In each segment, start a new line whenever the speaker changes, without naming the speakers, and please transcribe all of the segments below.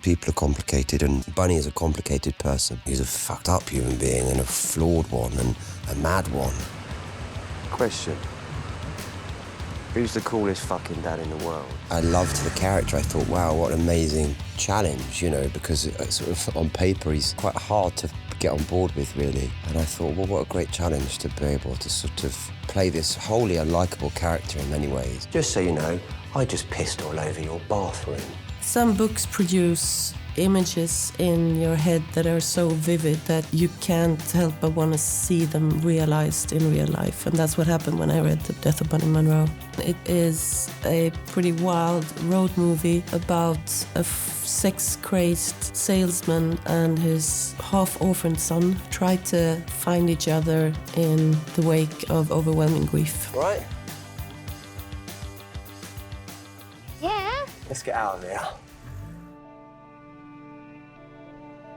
people are complicated, and Bunny is a complicated person. He's a fucked up human being and a flawed one and a mad one. Question. Who's the coolest fucking dad in the world? I loved the character. I thought, wow, what an amazing challenge, you know, because sort of on paper he's quite hard to get on board with, really. And I thought, well, what a great challenge to be able to sort of play this wholly unlikable character in many ways. Just so you know, I just pissed all over your bathroom.
Some books produce images in your head that are so vivid that you can't help but want to see them realized in real life. And that's what happened when I read The Death of Bunny Munro. It is a pretty wild road movie about a sex-crazed salesman and his half-orphaned son try to find each other in the wake of overwhelming grief.
Right?
Yeah?
Let's get out of here.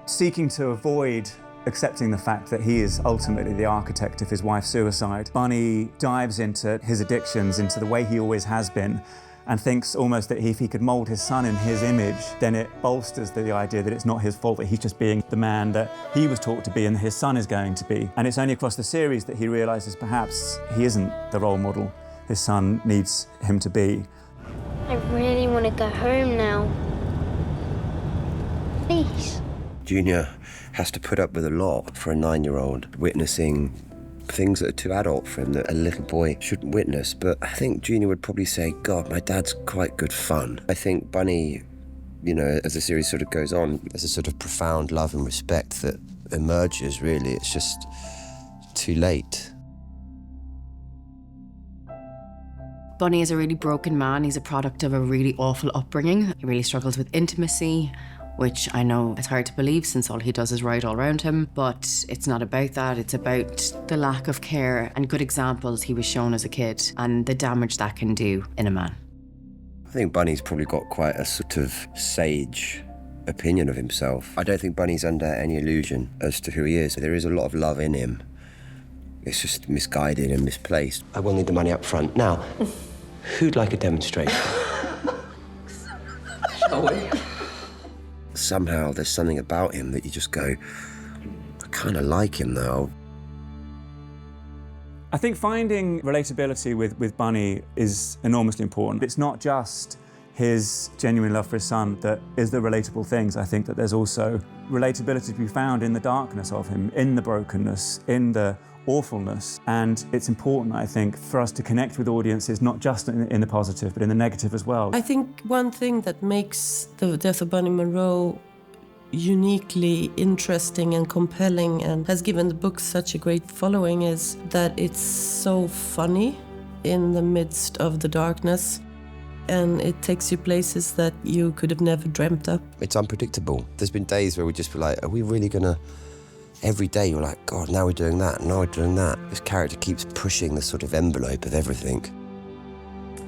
Seeking to avoid accepting the fact that he is ultimately the architect of his wife's suicide, Bunny dives into his addictions, into the way he always has been, and thinks almost that if he could mould his son in his image, then it bolsters the idea that it's not his fault, that he's just being the man that he was taught to be and his son is going to be. And it's only across the series that he realises perhaps he isn't the role model his son needs him to be.
I really want to go home now. Please.
Junior has to put up with a lot for a 9-year-old, witnessing things that are too adult for him that a little boy shouldn't witness. But I think Junior would probably say, God, my dad's quite good fun. I think Bunny, you know, as the series sort of goes on, there's a sort of profound love and respect that emerges, really. It's just too late.
Bunny is a really broken man. He's a product of a really awful upbringing. He really struggles with intimacy, which I know it's hard to believe since all he does is ride all around him, but it's not about that. It's about the lack of care and good examples he was shown as a kid and the damage that can do in a man.
I think Bunny's probably got quite a sort of sage opinion of himself. I don't think Bunny's under any illusion as to who he is. There is a lot of love in him. It's just misguided and misplaced. I will need the money up front. Now, who'd like a demonstration? Shall we? Somehow there's something about him that you just go, I kind of like him though.
I think finding relatability with Bunny is enormously important. It's not just his genuine love for his son that is the relatable things. I think that there's also relatability to be found in the darkness of him, in the brokenness, in the awfulness. And it's important, I think, for us to connect with audiences, not just in the positive, but in the negative as well.
I think one thing that makes The Death of Bunny Munro uniquely interesting and compelling and has given the book such a great following is that it's so funny in the midst of the darkness. And it takes you places that you could have never dreamt up.
It's unpredictable. There's been days where we just be like, are we really gonna... Every day you're like, God, now we're doing that, now we're doing that. This character keeps pushing the sort of envelope of everything.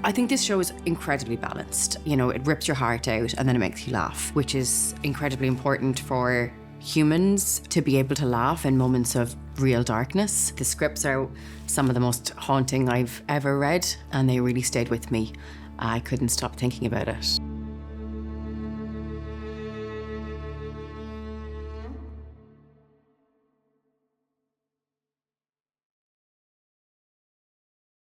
I think this show is incredibly balanced. You know, it rips your heart out and then it makes you laugh, which is incredibly important for humans to be able to laugh in moments of real darkness. The scripts are some of the most haunting I've ever read, and they really stayed with me. I couldn't stop thinking about it.